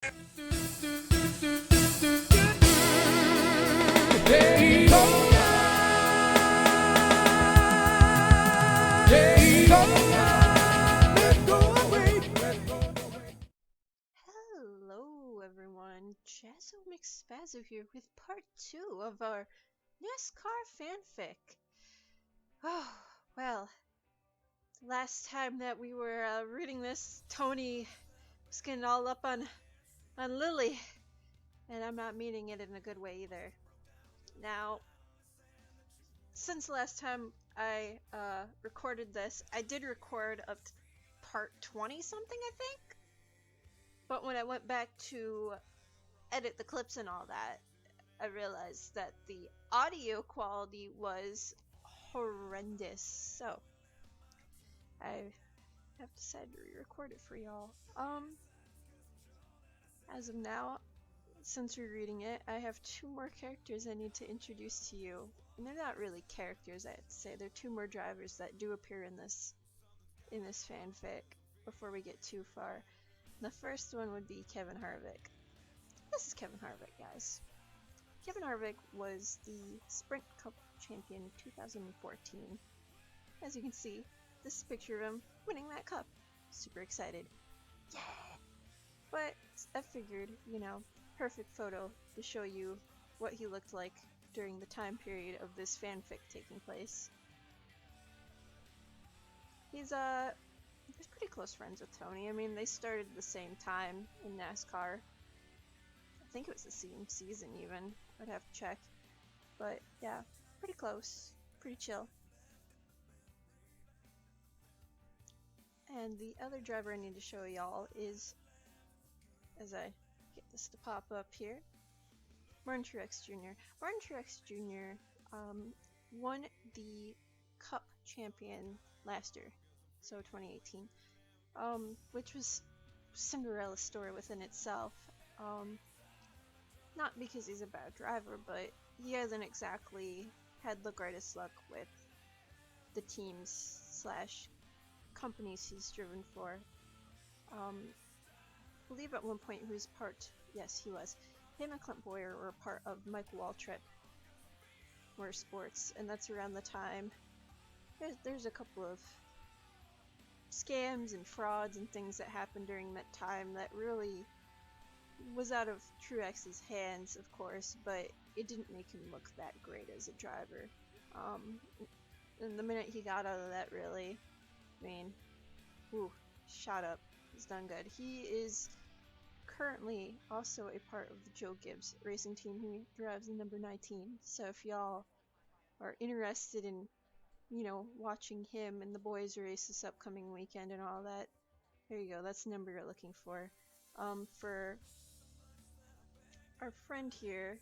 Hello everyone, Jazzo McSpazzo here with part 2 of our NASCAR fanfic. Oh, well, last time that we were reading this, Tony was getting all up on Lilly, and I'm not meaning it in a good way either. Now, since last time I recorded this, I did record up to part 20 something, I think? But when I went back to edit the clips and all that, I realized that the audio quality was horrendous. So I have decided to re-record it for y'all. As of now, since we're reading it, I have 2 more characters I need to introduce to you. And they're not really characters, I have to say. They're 2 more drivers that do appear in this fanfic before we get too far. The first one would be Kevin Harvick. This is Kevin Harvick, guys. Kevin Harvick was the Sprint Cup champion in 2014. As you can see, this is a picture of him winning that cup. Super excited. Yeah! But I figured, perfect photo to show you what he looked like during the time period of this fanfic taking place. He's pretty close friends with Tony. I mean, they started the same time in NASCAR. I think it was the same season even. I'd have to check. But yeah, pretty close. Pretty chill. And the other driver I need to show y'all is, as I get this to pop up here, Martin Truex Jr. Martin Truex Jr. Won the Cup champion last year, so 2018, which was Cinderella's story within itself. Not because he's a bad driver, but he hasn't exactly had the greatest luck with the teams slash companies he's driven for. I believe at one point he was yes he was, him and Clint Boyer were part of Mike Waltrip Motorsports, and that's around the time there's a couple of scams and frauds and things that happened during that time that really was out of Truex's hands, of course, but it didn't make him look that great as a driver. And the minute he got out of that, really, I mean, shot up. He's done good. He is currently also a part of the Joe Gibbs racing team. He drives the number 19. So if y'all are interested in, watching him and the boys race this upcoming weekend and all that, there you go. That's the number you're looking for. For our friend here,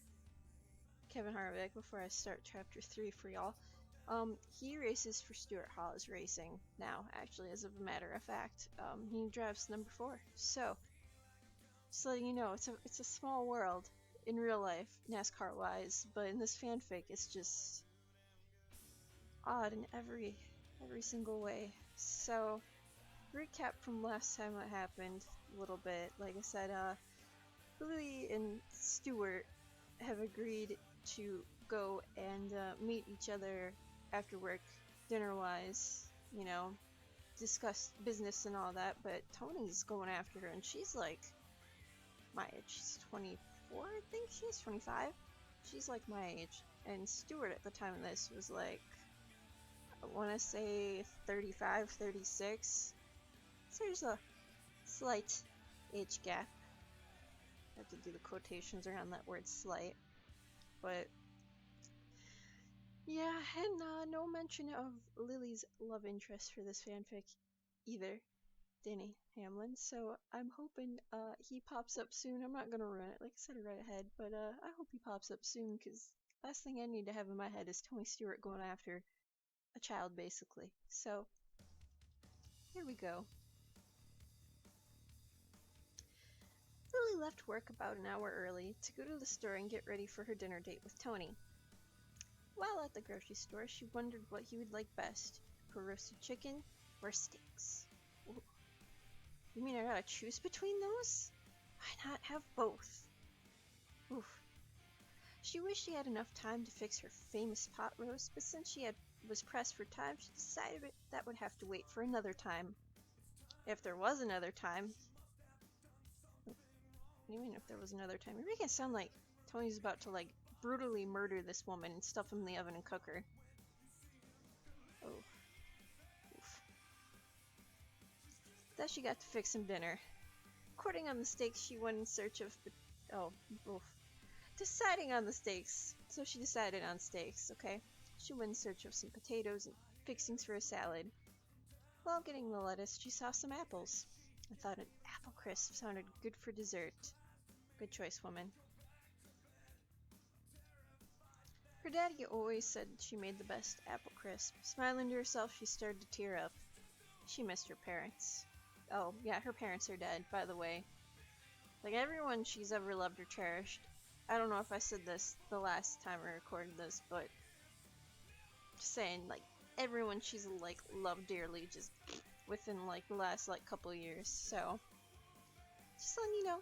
Kevin Harvick, before I start chapter 3 for y'all, he races for Stuart Haas Racing now, actually, as a matter of fact. He drives number 4. So, just letting you know, it's a small world in real life, NASCAR-wise, but in this fanfic, it's just odd in every single way. So, recap from last time what happened a little bit. Like I said, Lilly and Stuart have agreed to go and meet each other after work, dinner-wise, discuss business and all that, but Tony's going after her, and she's like my age. She's 24, I think she's 25. She's like my age, and Stuart at the time of this was like, I want to say 35, 36. So there's a slight age gap. I have to do the quotations around that word slight. But yeah, and no mention of Lily's love interest for this fanfic either, Danny Hamlin. So I'm hoping he pops up soon. I'm not gonna ruin it, like I said, right ahead, but I hope he pops up soon, because last thing I need to have in my head is Tony Stewart going after a child, basically. So here we go. Lily left work about an hour early to go to the store and get ready for her dinner date with Tony. While at the grocery store, she wondered what he would like best, her roasted chicken or steaks. Ooh. You mean I gotta choose between those? Why not have both? Oof. She wished she had enough time to fix her famous pot roast, but since was pressed for time, she decided that would have to wait for another time. If there was another time. What do you mean if there was another time? You're making it sound like Tony's about to, like, brutally murder this woman and stuff her in the oven and cook her. Oh. Oof. Thus she got to fix some dinner. According on the steaks, she went in search of... Oh, oof. Deciding on the steaks. So she decided on steaks, okay? She went in search of some potatoes and fixings for a salad. While getting the lettuce, she saw some apples. I thought an apple crisp sounded good for dessert. Good choice, woman. Her daddy always said she made the best apple crisp. Smiling to herself, she started to tear up. She missed her parents. Oh, yeah, her parents are dead, by the way. Like, everyone she's ever loved or cherished. I don't know if I said this the last time I recorded this, but just saying, like, everyone she's, like, loved dearly just within, like, the last, like, couple years. So, just letting you know,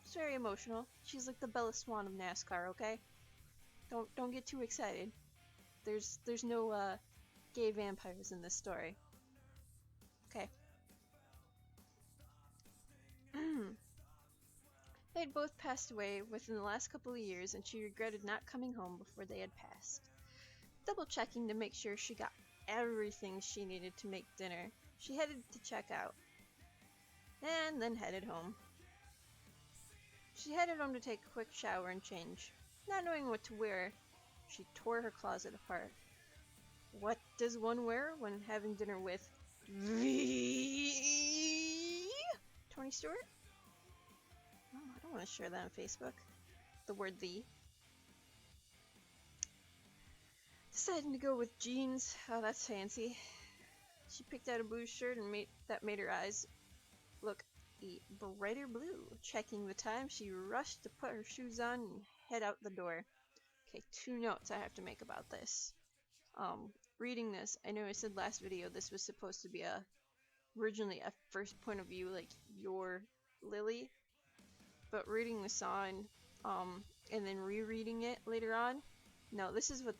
it's very emotional. She's like the Bella Swan of NASCAR, okay? Don't get too excited. There's no gay vampires in this story. Okay. They had both passed away within the last couple of years, and she regretted not coming home before they had passed. Double checking to make sure she got everything she needed to make dinner, she headed to check out, and then headed home. She headed home to take a quick shower and change. Not knowing what to wear, she tore her closet apart. What does one wear when having dinner with Tony Stewart? Oh, I don't want to share that on Facebook. The word "the." Deciding to go with jeans. Oh, that's fancy. She picked out a blue shirt and that made her eyes look a brighter blue. Checking the time, she rushed to put her shoes on and head out the door. Okay, 2 notes I have to make about this. Reading this, I know I said last video this was supposed to be originally a first point of view, like your Lilly, but reading this on, and then rereading it later on, no, this is what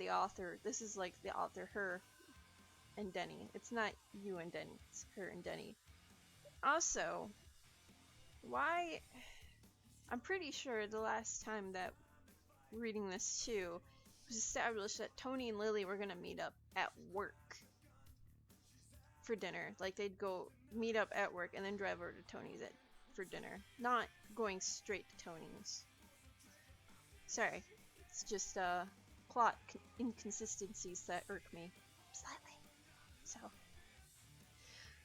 this is like the author, her and Denny. It's not you and Denny, it's her and Denny. Also, why, I'm pretty sure the last time that reading this too, it was established that Tony and Lilly were gonna meet up at work for dinner. Like, they'd go meet up at work and then drive over to Tony's for dinner, not going straight to Tony's. Sorry, it's just plot inconsistencies that irk me slightly. So,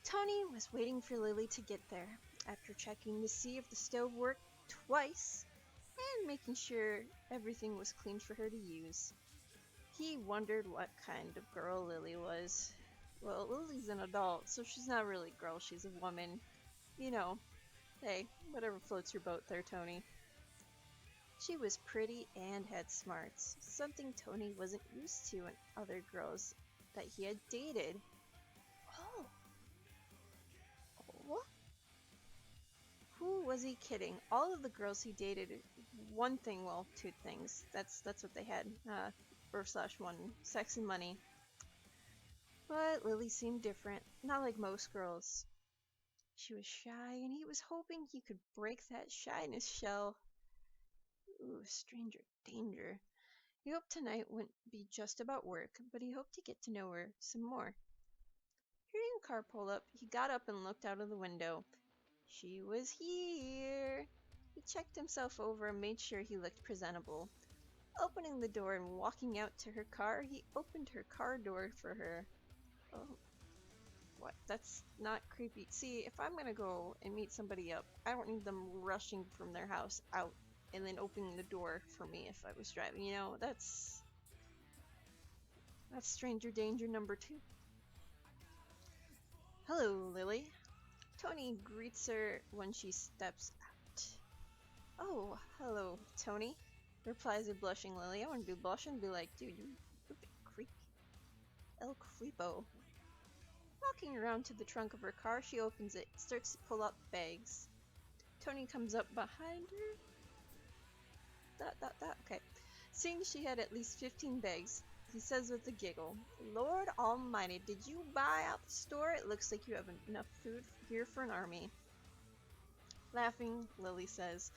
Tony was waiting for Lilly to get there. After checking to see if the stove worked twice and making sure everything was clean for her to use, he wondered what kind of girl Lilly was. Well, Lily's an adult, so she's not really a girl, she's a woman. You know, hey, whatever floats your boat there, Tony. She was pretty and had smarts, something Tony wasn't used to in other girls that he had dated. Oh. What? Who was he kidding? All of the girls he dated, one thing, well, 2 things. That's what they had. Or/1, sex and money. But Lily seemed different, not like most girls. She was shy, and he was hoping he could break that shyness shell. Ooh, stranger danger. He hoped tonight wouldn't be just about work, but he hoped to get to know her some more. Hearing a car pull up, he got up and looked out of the window. She was here. He checked himself over and made sure he looked presentable. Opening the door and walking out to her car, he opened her car door for her. Oh, what? That's not creepy. See, if I'm gonna go and meet somebody up, I don't need them rushing from their house out and then opening the door for me if I was driving. You know, that's stranger danger number 2. Hello, Lily. Tony greets her when she steps out. Oh, hello, Tony, replies a blushing Lily. I wouldn't be blushing, be like, dude, you're a bit creepy. El Creepo. Walking around to the trunk of her car, she opens it, starts to pull up bags. Tony comes up behind her. Okay. Seeing she had at least 15 bags, he says with a giggle, Lord Almighty, did you buy out the store? It looks like you have enough food here for an army. Laughing, Lily says,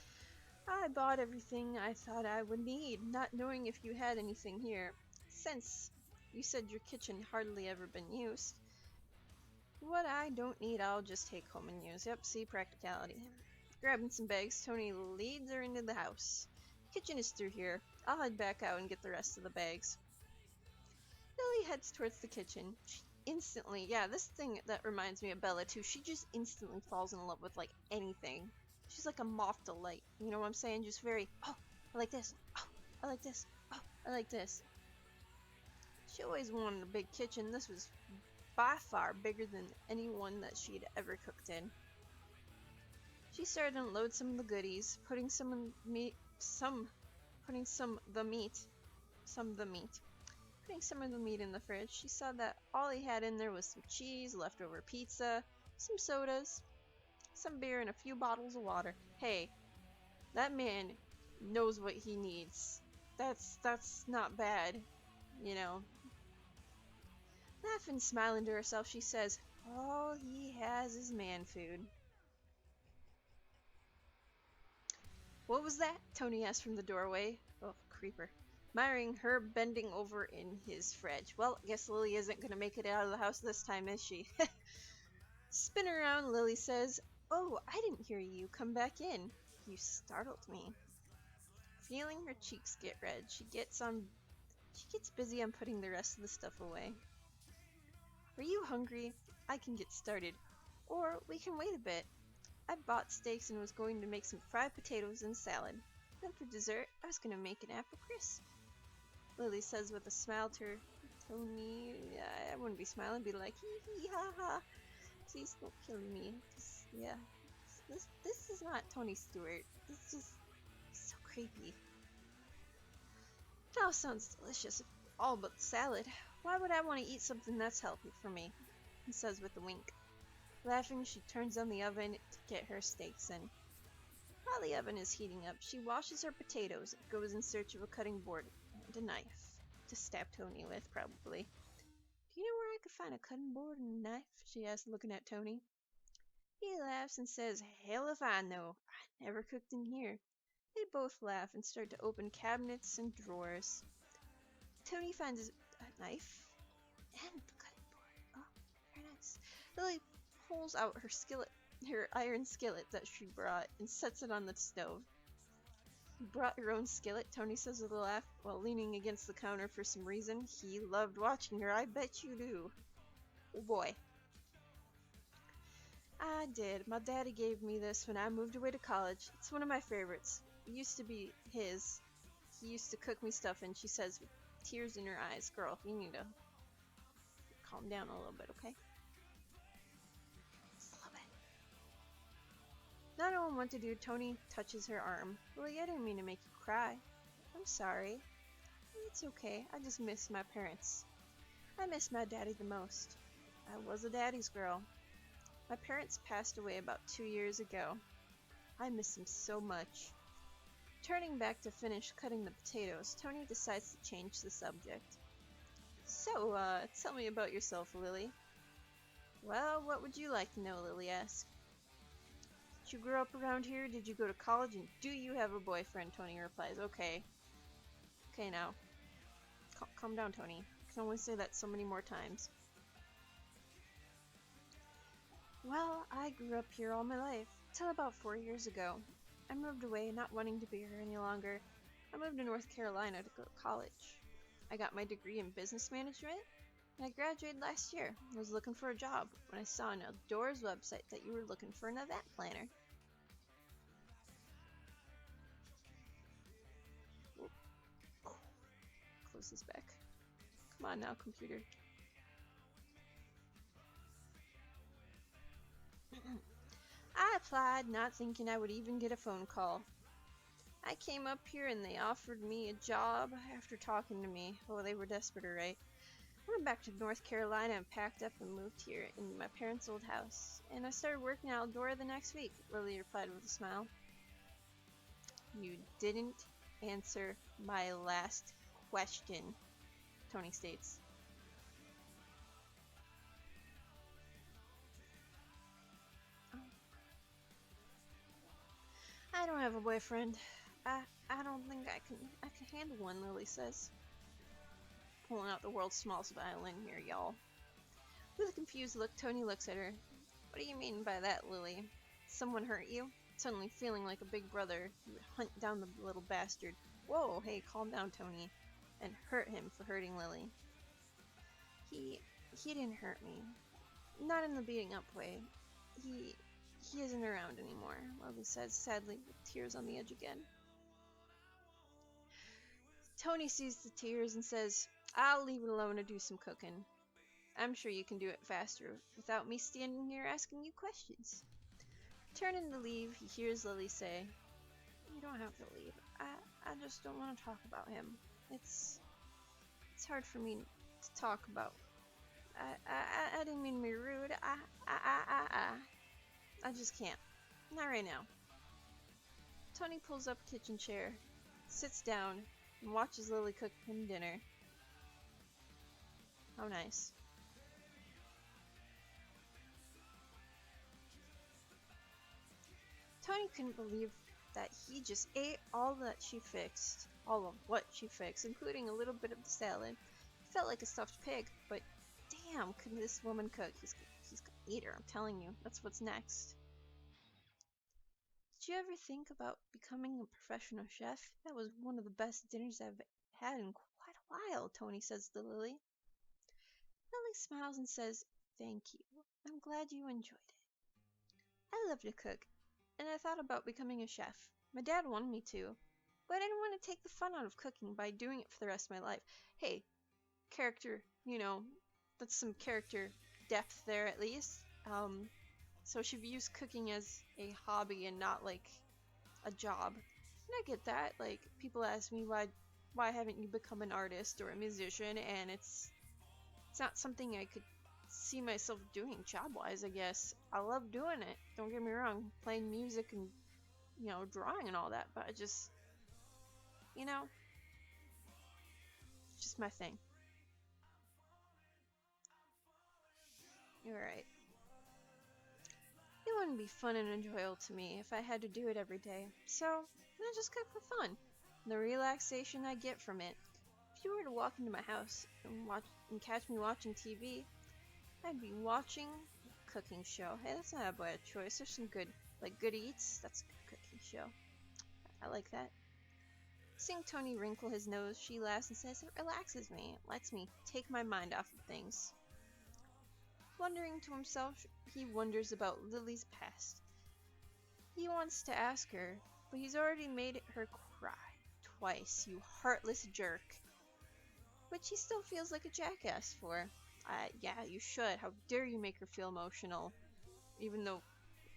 I bought everything I thought I would need, not knowing if you had anything here. Since you said your kitchen hardly ever been used, what I don't need I'll just take home and use. Yep, see, practicality. Grabbing some bags, Tony leads her into the house. Kitchen is through here. I'll head back out and get the rest of the bags. Lily heads towards the kitchen. She instantly, yeah, this thing that reminds me of Bella too, she just instantly falls in love with like anything. She's like a moth to light, you know what I'm saying? Just very, oh, I like this, oh, I like this, oh, I like this. She always wanted a big kitchen. This was by far bigger than any one that she'd ever cooked in. She started to unload some of the goodies, putting some of the meat in the fridge. She saw that all he had in there was some cheese, leftover pizza, some sodas, some beer, and a few bottles of water. Hey, that man knows what he needs. That's not bad, you know. Laughing, smiling to herself, she says, all he has is man food. What was that? Tony asked from the doorway. Oh, creeper. Admiring her bending over in his fridge. Well, I guess Lily isn't going to make it out of the house this time, is she? Spin around, Lily says. Oh, I didn't hear you. Come back in. You startled me. Feeling her cheeks get red, she gets busy on putting the rest of the stuff away. Are you hungry? I can get started. Or we can wait a bit. I bought steaks and was going to make some fried potatoes and salad. Then for dessert, I was going to make an apple crisp. Lily says with a smile to her, Tony, I wouldn't be smiling, be like, hee hee ha ha. Please don't kill me. This is not Tony Stewart. It's just so creepy. It all sounds delicious, all but the salad. Why would I want to eat something that's healthy for me? He says with a wink. Laughing, she turns on the oven to get her steaks in. While the oven is heating up, she washes her potatoes and goes in search of a cutting board and a knife to stab Tony with, probably. Do you know where I could find a cutting board and a knife? She asks, looking at Tony. He laughs and says, hell if I know. I never cooked in here. They both laugh and start to open cabinets and drawers. Tony finds a knife and the cutting board. Oh, very nice. Lily pulls out her iron skillet that she brought, and sets it on the stove. You brought your own skillet, Tony says with a laugh, while leaning against the counter for some reason. He loved watching her, I bet you do. Oh boy. I did. My daddy gave me this when I moved away to college. It's one of my favorites. It used to be his. He used to cook me stuff, and she says with tears in her eyes, girl, you need to calm down a little bit, okay? Not knowing what to do, Tony touches her arm. Lily, I didn't mean to make you cry. I'm sorry. It's okay. I just miss my parents. I miss my daddy the most. I was a daddy's girl. My parents passed away about 2 years ago. I miss him so much. Turning back to finish cutting the potatoes, Tony decides to change the subject. So, tell me about yourself, Lily. Well, what would you like to know, Lily asked. Did you grow up around here? Did you go to college? And do you have a boyfriend? Tony replies. Okay. Okay, now. Calm down, Tony. I can only say that so many more times. Well, I grew up here all my life, till about 4 years ago. I moved away, not wanting to be here any longer. I moved to North Carolina to go to college. I got my degree in business management, and I graduated last year. I was looking for a job when I saw on Doors website that you were looking for an event planner. Close this back. Come on now, computer. I applied, not thinking I would even get a phone call. I came up here and they offered me a job after talking to me. Oh, they were desperate, right? I went back to North Carolina and packed up and moved here in my parents' old house. And I started working outdoor the next week, Lily replied with a smile. You didn't answer my last question, Tony states. I don't have a boyfriend. I don't think I can handle one, Lily says. Pulling out the world's smallest violin here, y'all. With a confused look, Tony looks at her. What do you mean by that, Lily? Someone hurt you? Suddenly feeling like a big brother, he would hunt down the little bastard. Whoa, hey, calm down, Tony. And hurt him for hurting Lily. He didn't hurt me. Not in the beating up way. He isn't around anymore, Lily says sadly, with tears on the edge again. Tony sees the tears and says, I'll leave it alone to do some cooking. I'm sure you can do it faster without me standing here asking you questions. Turning to leave, he hears Lily say, You don't have to leave. I just don't want to talk about him. It's hard for me to talk about. I didn't mean to be rude. I just can't. Not right now. Tony pulls up a kitchen chair, sits down, and watches Lily cook him dinner. How nice. Tony couldn't believe that he just ate all that she fixed. All of what she fixed, including a little bit of the salad. He felt like a stuffed pig, but damn, could this woman cook. He's gonna eat her, I'm telling you. That's what's next. Did you ever think about becoming a professional chef? That was one of the best dinners I've had in quite a while, Tony says to Lily. Lily smiles and says, Thank you. I'm glad you enjoyed it. I love to cook, and I thought about becoming a chef. My dad wanted me to, but I didn't want to take the fun out of cooking by doing it for the rest of my life. Hey, character, that's some character depth there at least. So she views cooking as a hobby and not like a job. And I get that. Like, people ask me why haven't you become an artist or a musician, and it's not something I could see myself doing job-wise, I guess. I love doing it, don't get me wrong, playing music and, drawing and all that, but I just, it's just my thing. You're right. It wouldn't be fun and enjoyable to me if I had to do it every day, so I just cook for fun. The relaxation I get from it. If you were to walk into my house and catch me watching TV, I'd be watching a cooking show. Hey, that's not a bad choice. There's some good eats. That's a good cooking show. I like that. Seeing Tony wrinkle his nose, she laughs and says, It relaxes me. It lets me take my mind off of things. Wondering to himself, he wonders about Lily's past. He wants to ask her, but he's already made her cry twice, you heartless jerk. Which he still feels like a jackass for. Yeah, you should. How dare you make her feel emotional, even though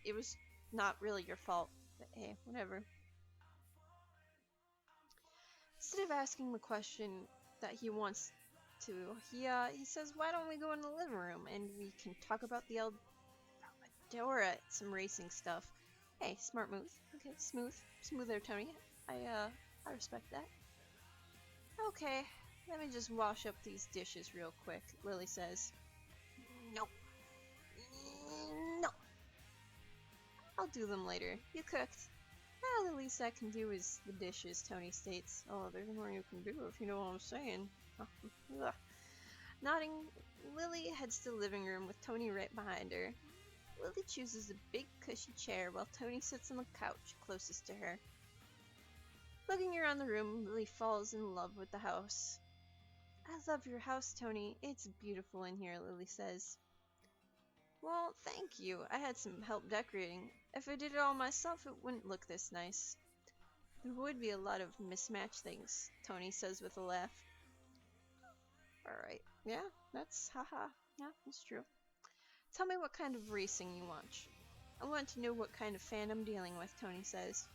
it was not really your fault. But hey, whatever. Instead of asking the question that he wants to, he says, why don't we go in the living room and we can talk about the Eldora, some racing stuff. Hey, smart move. Okay, smooth there, Tony. I respect that. Okay, let me just wash up these dishes real quick, Lily says. No. I'll do them later. You cooked. Well, the least I can do is the dishes, Tony states. Oh, there's more you can do if you know what I'm saying. Nodding, Lily heads to the living room with Tony right behind her. Lily chooses a big cushy chair while Tony sits on the couch closest to her. Looking around the room, Lily falls in love with the house. I love your house, Tony. It's beautiful in here, Lily says. Well, thank you. I had some help decorating. If I did it all myself, it wouldn't look this nice. There would be a lot of mismatched things, Tony says with a laugh. Alright. Yeah, that's true. Tell me what kind of racing you watch. I want to know what kind of fan I'm dealing with, Tony says.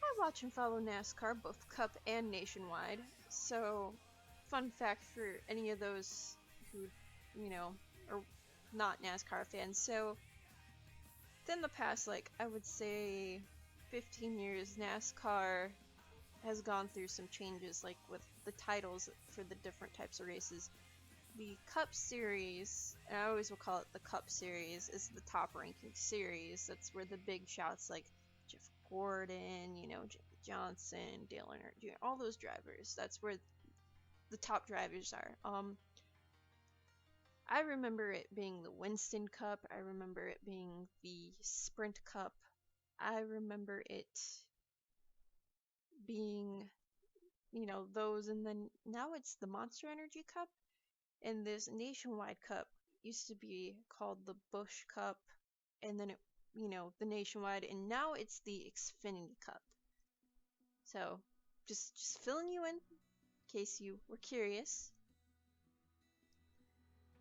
I watch and follow NASCAR, both Cup and Nationwide, so fun fact for any of those who, are not NASCAR fans. So, within the past, like, I would say 15 years, NASCAR has gone through some changes, like with the titles for the different types of races. The Cup Series, and I always will call it the Cup Series, is the top ranking series. That's where the big shots like Jeff Gordon, Jimmy Johnson, Dale Earnhardt Jr., all those drivers, that's where the top drivers are. I remember it being the Winston Cup. I remember it being the Sprint Cup. I remember it being, those, and then now it's the Monster Energy Cup. And this Nationwide Cup used to be called the Busch Cup, and then the Nationwide, and now it's the Xfinity Cup. So, just filling you in case you were curious.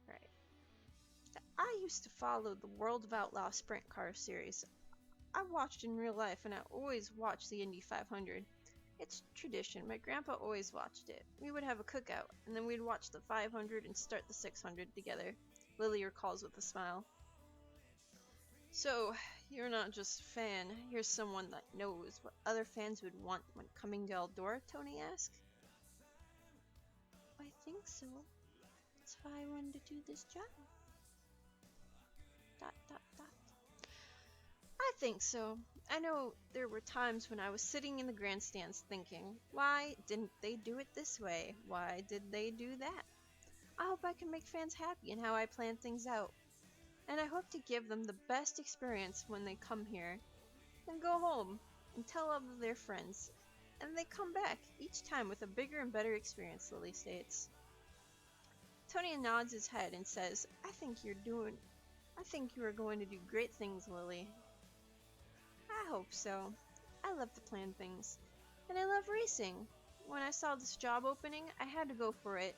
Right. I used to follow the World of Outlaw Sprint Car series. I watched in real life, and I always watched the Indy 500. It's tradition. My grandpa always watched it. We would have a cookout, and then we'd watch the 500 and start the 600 together. Lily recalls with a smile. So, you're not just a fan, you're someone that knows what other fans would want when coming to Eldora, Tony asked. I think so. That's why I wanted to do this job. ... I think so. I know there were times when I was sitting in the grandstands thinking, why didn't they do it this way? Why did they do that? I hope I can make fans happy in how I plan things out. And I hope to give them the best experience when they come here. Then go home and tell all of their friends. And they come back each time with a bigger and better experience, Lily states. Tony nods his head and says, I think you are going to do great things, Lily. I hope so. I love to plan things. And I love racing. When I saw this job opening, I had to go for it.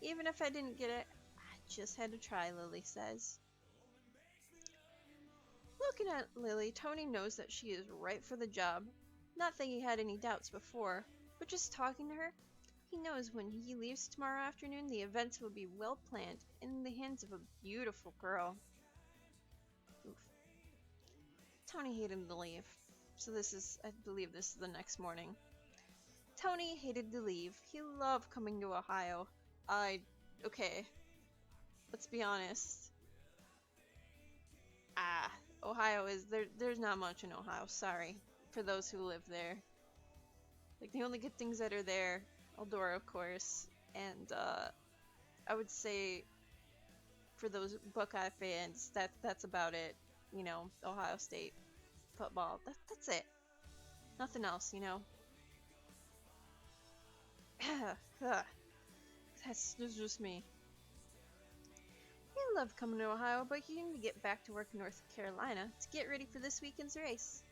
Even if I didn't get it, I just had to try, Lily says. Looking at Lily, Tony knows that she is right for the job. Not that he had any doubts before, but just talking to her, he knows when he leaves tomorrow afternoon, the events will be well planned and in the hands of a beautiful girl. Oof. Tony hated to leave, so I believe this is the next morning. Tony hated to leave. He loved coming to Ohio. Okay, let's be honest. Ohio is, there's not much in Ohio, sorry, for those who live there. Like, the only good things that are there, Eldora, of course, and, I would say, for those Buckeye fans, that's about it. Ohio State football, that's it. Nothing else, That's just me. He loved coming to Ohio, but he needed to get back to work in North Carolina to get ready for this weekend's race.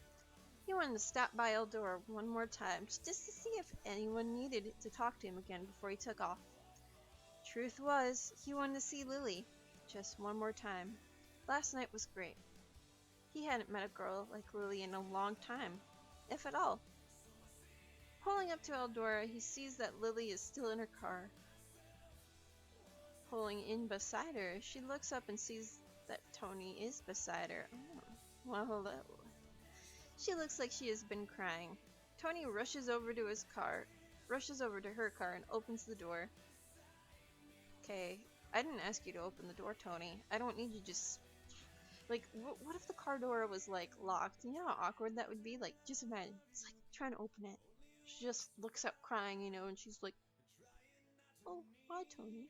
He wanted to stop by Eldora one more time, just to see if anyone needed to talk to him again before he took off. Truth was, he wanted to see Lily, just one more time. Last night was great. He hadn't met a girl like Lily in a long time, if at all. Pulling up to Eldora, he sees that Lily is still in her car. Pulling in beside her, she looks up and sees that Tony is beside her. Oh, well, hello. She looks like she has been crying. Tony rushes over to her car and opens the door. Okay, I didn't ask you to open the door, Tony. I don't need you just... Like, what if the car door was, like, locked? You know how awkward that would be? Like, just imagine. It's like, trying to open it. She just looks up crying, and she's like, oh, hi, Tony.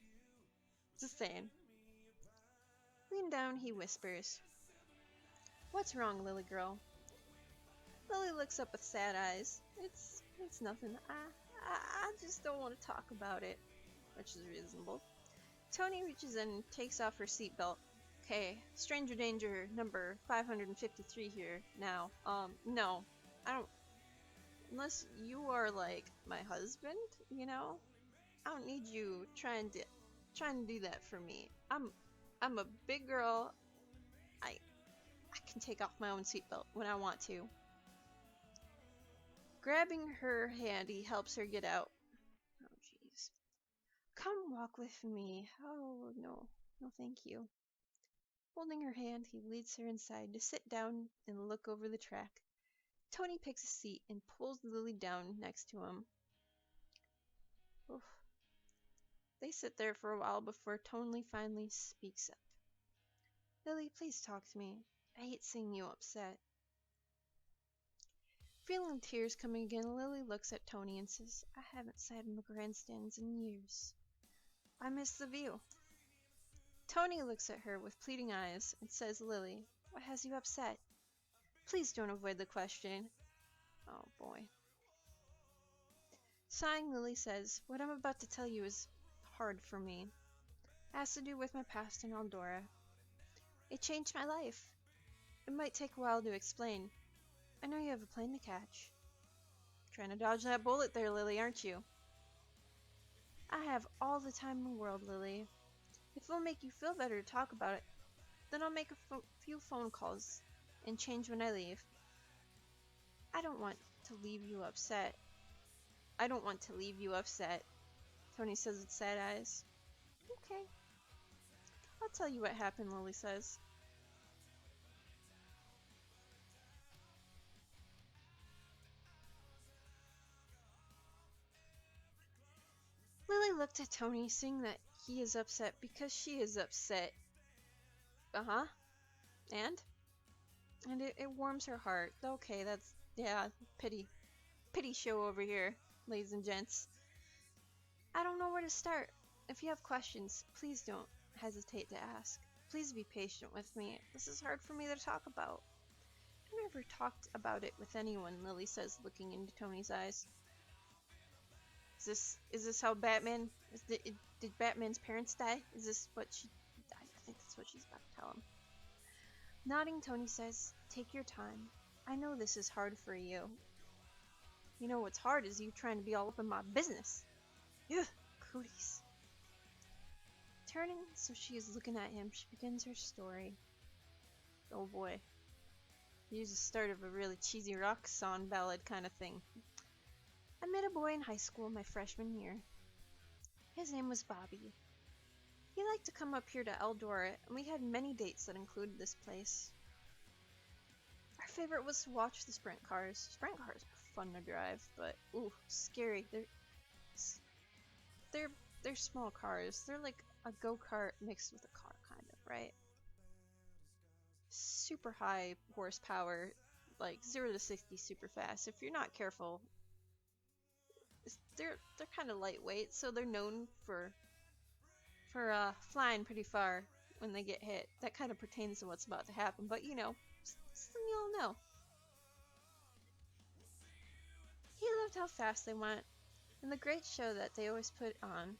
Just saying. Lean down, he whispers. What's wrong, Lily girl? Lily looks up with sad eyes. It's nothing. I just don't want to talk about it, which is reasonable. Tony reaches in and takes off her seatbelt. Okay, stranger danger number 553 here. Now, no, I don't. Unless you are like my husband, I don't need you trying to do that for me. I'm a big girl. I can take off my own seatbelt when I want to. Grabbing her hand, he helps her get out. Oh, jeez. Come walk with me. Oh, no. No, thank you. Holding her hand, he leads her inside to sit down and look over the track. Tony picks a seat and pulls Lily down next to him. Oof. They sit there for a while before Tony finally speaks up. Lily, please talk to me. I hate seeing you upset. Feeling tears coming again, Lily looks at Tony and says, I haven't sat in the grandstands in years. I miss the view. Tony looks at her with pleading eyes and says, Lily, what has you upset? Please don't avoid the question. Oh boy. Sighing, Lily says, what I'm about to tell you is hard for me. It has to do with my past in Eldora. It changed my life. It might take a while to explain. I know you have a plane to catch. Trying to dodge that bullet there, Lily, aren't you? I have all the time in the world, Lily. If it'll make you feel better to talk about it, then I'll make a few phone calls and change when I leave. I don't want to leave you upset. I don't want to leave you upset, Tony says with sad eyes. Okay. I'll tell you what happened, Lily says. Lily looked at Tony, seeing that he is upset because she is upset. Uh-huh. And? And it warms her heart. Okay, that's, yeah, pity show over here, ladies and gents. I don't know where to start. If you have questions, please don't hesitate to ask. Please be patient with me. This is hard for me to talk about. I've never talked about it with anyone, Lily says, looking into Tony's eyes. Is this how Batman... Did Batman's parents die? Is this what she... I think that's what she's about to tell him. Nodding, Tony says, take your time. I know this is hard for you. You know what's hard is you trying to be all up in my business. Ugh, cooties. Turning so she is looking at him, she begins her story. Oh boy. Here's the start of a really cheesy rock song ballad kind of thing. I met a boy in high school my freshman year. His name was Bobby. He liked to come up here to Eldora, and we had many dates that included this place. Our favorite was to watch the sprint cars. Sprint cars were fun to drive, but ooh, scary. They're small cars. They're like a go-kart mixed with a car, kind of, right? Super high horsepower, like 0 to 60 super fast. If you're not careful, they're kind of lightweight, so they're known for flying pretty far when they get hit. That kind of pertains to what's about to happen, but you know, something you'll know. He loved how fast they went, and the great show that they always put on.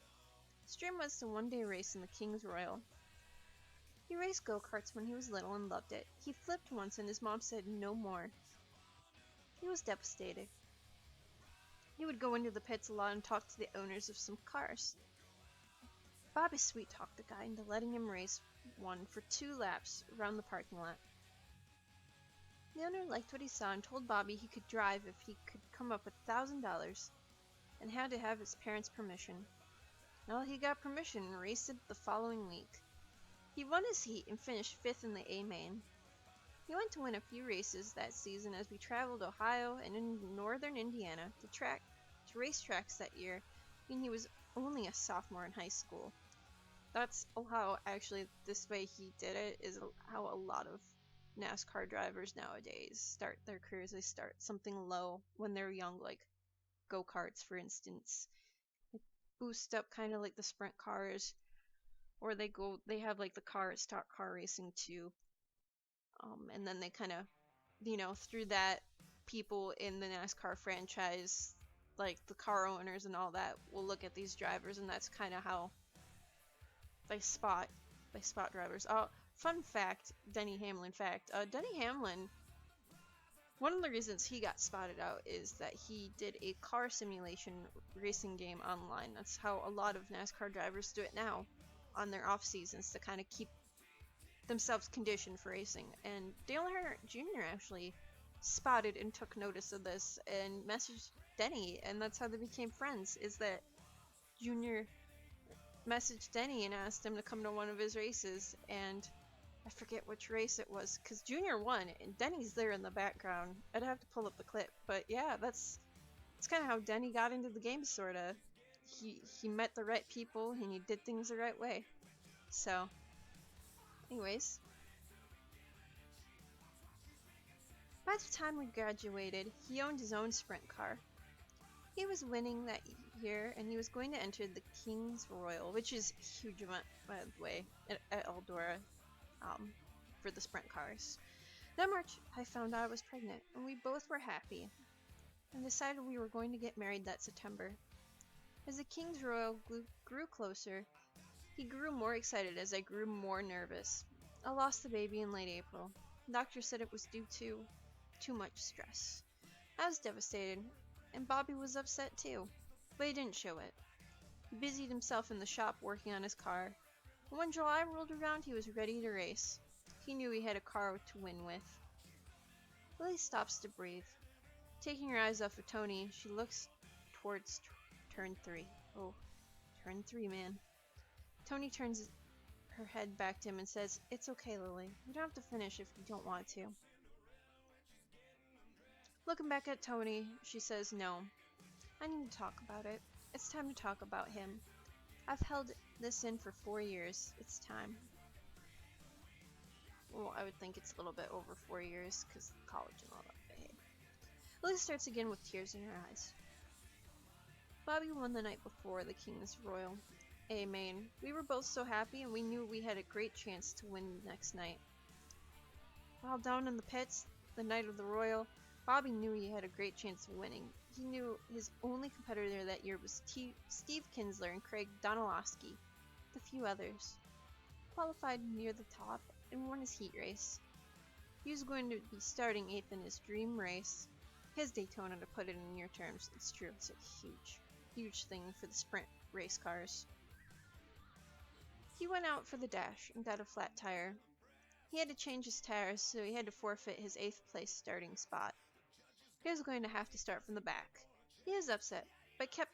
His dream was to one day race in the King's Royal. He raced go-karts when he was little and loved it. He flipped once and his mom said no more. He was devastated. He would go into the pits a lot and talk to the owners of some cars. Bobby sweet-talked the guy into letting him race one for 2 laps around the parking lot. The owner liked what he saw and told Bobby he could drive if he could come up with $1,000 and had to have his parents' permission. Well, he got permission and raced it the following week. He won his heat and finished 5th in the A-Main. He went to win a few races that season as we traveled Ohio and in northern Indiana to racetracks that year, when he was only a sophomore in high school. That's how actually this way he did it is how a lot of NASCAR drivers nowadays start their careers. They start something low when they're young, like go-karts, for instance. They boost up kind of like the sprint cars, or they have like the stock car racing too. And then they kind of, through that, people in the NASCAR franchise, like the car owners and all that, will look at these drivers, and that's kind of how they spot drivers. Fun fact, Denny Hamlin fact. Denny Hamlin, one of the reasons he got spotted out is that he did a car simulation racing game online. That's how a lot of NASCAR drivers do it now on their off seasons to kind of keep themselves conditioned for racing. And Dale Earnhardt Jr. actually spotted and took notice of this and messaged Denny, and that's how they became friends. Is that Junior messaged Denny and asked him to come to one of his races, and I forget which race it was, because Junior won, and Denny's there in the background. I'd have to pull up the clip, but yeah, that's kind of how Denny got into the game, sorta. He met the right people, and he did things the right way. So, anyways, by the time we graduated, he owned his own sprint car. He was winning that year, and he was going to enter the King's Royal, which is a huge event, by the way, at Eldora, for the sprint cars. That March, I found out I was pregnant, and we both were happy, and decided we were going to get married that September. As the King's Royal grew closer, he grew more excited as I grew more nervous. I lost the baby in late April. The doctor said it was due to too much stress. I was devastated, and Bobby was upset too, but he didn't show it. He busied himself in the shop working on his car, and when July rolled around, he was ready to race. He knew he had a car to win with. Lily stops to breathe. Taking her eyes off of Tony, she looks towards turn 3. Oh, turn 3, man. Tony turns her head back to him and says, "It's okay, Lily. You don't have to finish if you don't want to." Looking back at Tony, she says, "No. I need to talk about it. It's time to talk about him. I've held this in for 4 years. It's time." Well, I would think it's a little bit over 4 years, because college and all that. But hey. Lily starts again with tears in her eyes. Bobby won the night before the King's Royal. Amen. We were both so happy, and we knew we had a great chance to win the next night. While down in the pits, the night of the Royal, Bobby knew he had a great chance of winning. He knew his only competitor that year was Steve Kinsler and Craig Donalowski, with a few others. Qualified near the top and won his heat race. He was going to be starting 8th in his dream race. His Daytona, to put it in your terms. It's true, it's a huge thing for the sprint race cars. He went out for the dash and got a flat tire. He had to change his tires, so he had to forfeit his 8th place starting spot. He was going to have to start from the back. He was upset, but kept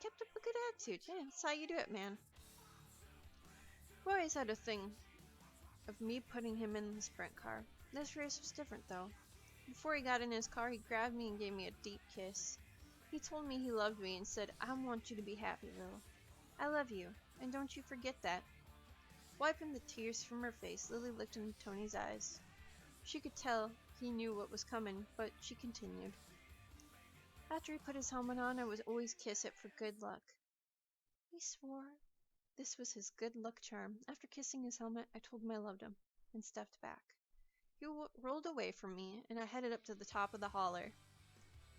up a good attitude. Yeah, that's how you do it, man. We always had a thing of me putting him in the sprint car. This race was different, though. Before he got in his car, he grabbed me and gave me a deep kiss. He told me he loved me and said, "I want you to be happy, Lil. I love you, and don't you forget that." Wiping the tears from her face, Lily looked into Tony's eyes. She could tell he knew what was coming, but she continued. After he put his helmet on, I would always kiss it for good luck. He swore this was his good luck charm. After kissing his helmet, I told him I loved him, and stepped back. He rolled away from me, and I headed up to the top of the holler.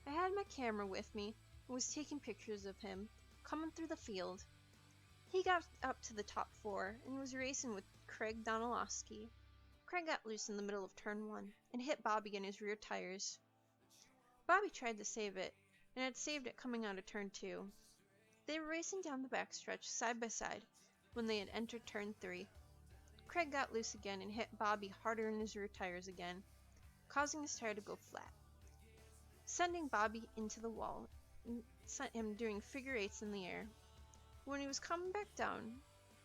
I had my camera with me, and was taking pictures of him, coming through the field. He got up to the top 4, and was racing with Craig Donalowski. Craig got loose in the middle of turn 1, and hit Bobby in his rear tires. Bobby tried to save it, and had saved it coming out of turn 2. They were racing down the backstretch side by side when they had entered turn 3. Craig got loose again and hit Bobby harder in his rear tires again, causing his tire to go flat, sending Bobby into the wall, and sent him doing figure 8s in the air. When he was coming back down,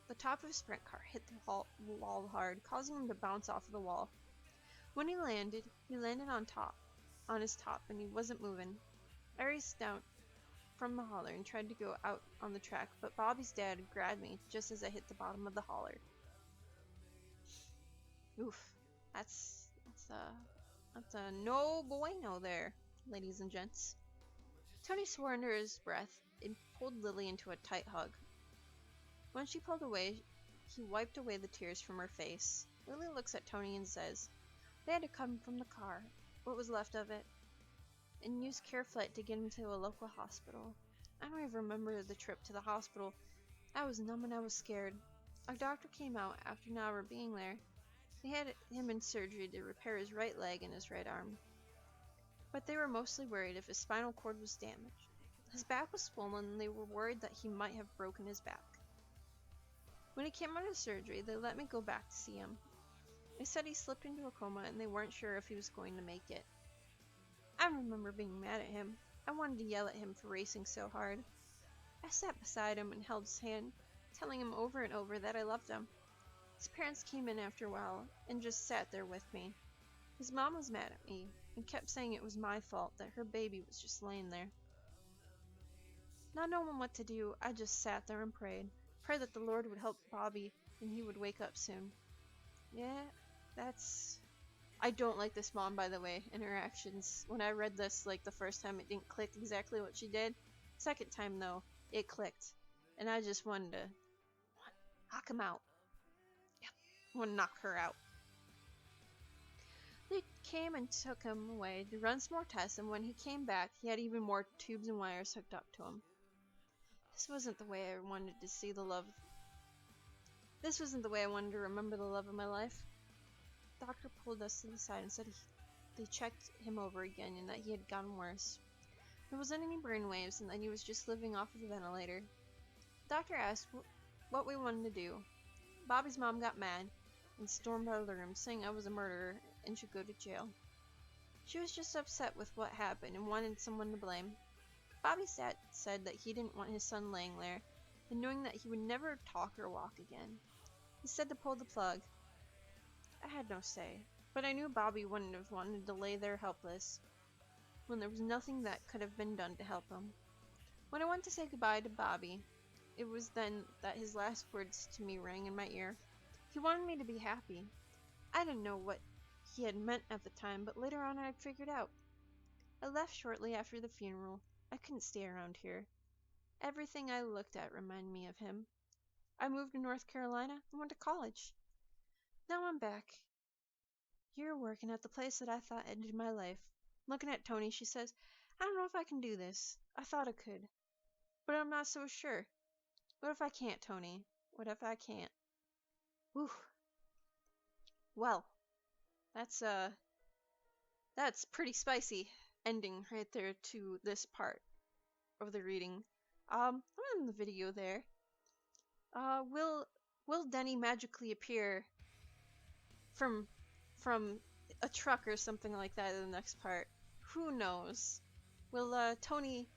the top of his sprint car hit the wall hard, causing him to bounce off of the wall. When he landed on his top, and he wasn't moving. I raced down from the holler and tried to go out on the track, but Bobby's dad grabbed me just as I hit the bottom of the holler. Oof, that's a no bueno there, ladies and gents. Tony swore under his breath and pulled Lily into a tight hug. When she pulled away, he wiped away the tears from her face. Lily looks at Tony and says, "They had to come from the car, what was left of it, and use care flight to get him to a local hospital." I don't even remember the trip to the hospital. I was numb and I was scared. Our doctor came out after an hour being there. They had him in surgery to repair his right leg and his right arm. But they were mostly worried if his spinal cord was damaged. His back was swollen and they were worried that he might have broken his back. When he came out of surgery, they let me go back to see him. They said he slipped into a coma and they weren't sure if he was going to make it. I remember being mad at him. I wanted to yell at him for racing so hard. I sat beside him and held his hand, telling him over and over that I loved him. His parents came in after a while and just sat there with me. His mom was mad at me and kept saying it was my fault that her baby was just laying there. Not knowing what to do, I just sat there and prayed that the Lord would help Bobby and he would wake up soon. Yeah, that's... I don't like this mom, by the way, and her actions. When I read this, like, the first time, it didn't click exactly what she did. Second time, though, it clicked. And I just wanted to knock him out. Yeah, I want to knock her out. They came and took him away to run some more tests, and when he came back, he had even more tubes and wires hooked up to him. This wasn't the way I wanted to see the love. This wasn't the way I wanted to remember the love of my life. The doctor pulled us to the side and said they checked him over again and that he had gotten worse. There wasn't any brainwaves and that he was just living off of the ventilator. The doctor asked what we wanted to do. Bobby's mom got mad and stormed out of the room saying I was a murderer and should go to jail. She was just upset with what happened and wanted someone to blame. Bobby said that he didn't want his son laying there and knowing that he would never talk or walk again. He said to pull the plug. I had no say, but I knew Bobby wouldn't have wanted to lay there helpless when there was nothing that could have been done to help him. When I went to say goodbye to Bobby, it was then that his last words to me rang in my ear. He wanted me to be happy. I didn't know what he had meant at the time, but later on I figured out. I left shortly after the funeral. I couldn't stay around here. Everything I looked at reminded me of him. I moved to North Carolina and went to college. Now I'm back. You're working at the place that I thought ended my life. Looking at Tony, she says, I don't know if I can do this. I thought I could. But I'm not so sure. What if I can't, Tony? What if I can't? Whew. Well, that's pretty spicy ending right there to this part of the reading. I'm in the video there. Will Denny magically appear from a truck or something like that in the next part? Who knows? Will Tony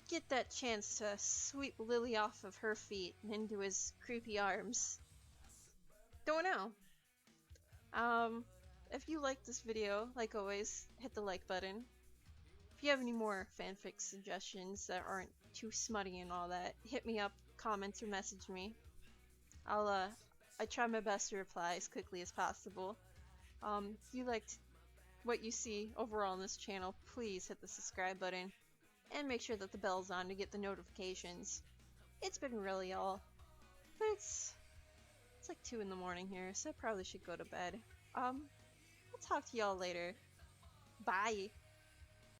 get that chance to sweep Lilly off of her feet and into his creepy arms? Don't know. If you liked this video, like always, hit the like button. If you have any more fanfic suggestions that aren't too smutty and all that, hit me up, comment, or message me. I try my best to reply as quickly as possible. If you liked what you see overall on this channel, please hit the subscribe button and make sure that the bell's on to get the notifications. It's been really all, but it's like 2 in the morning here, so I probably should go to bed. I'll talk to y'all later. Bye.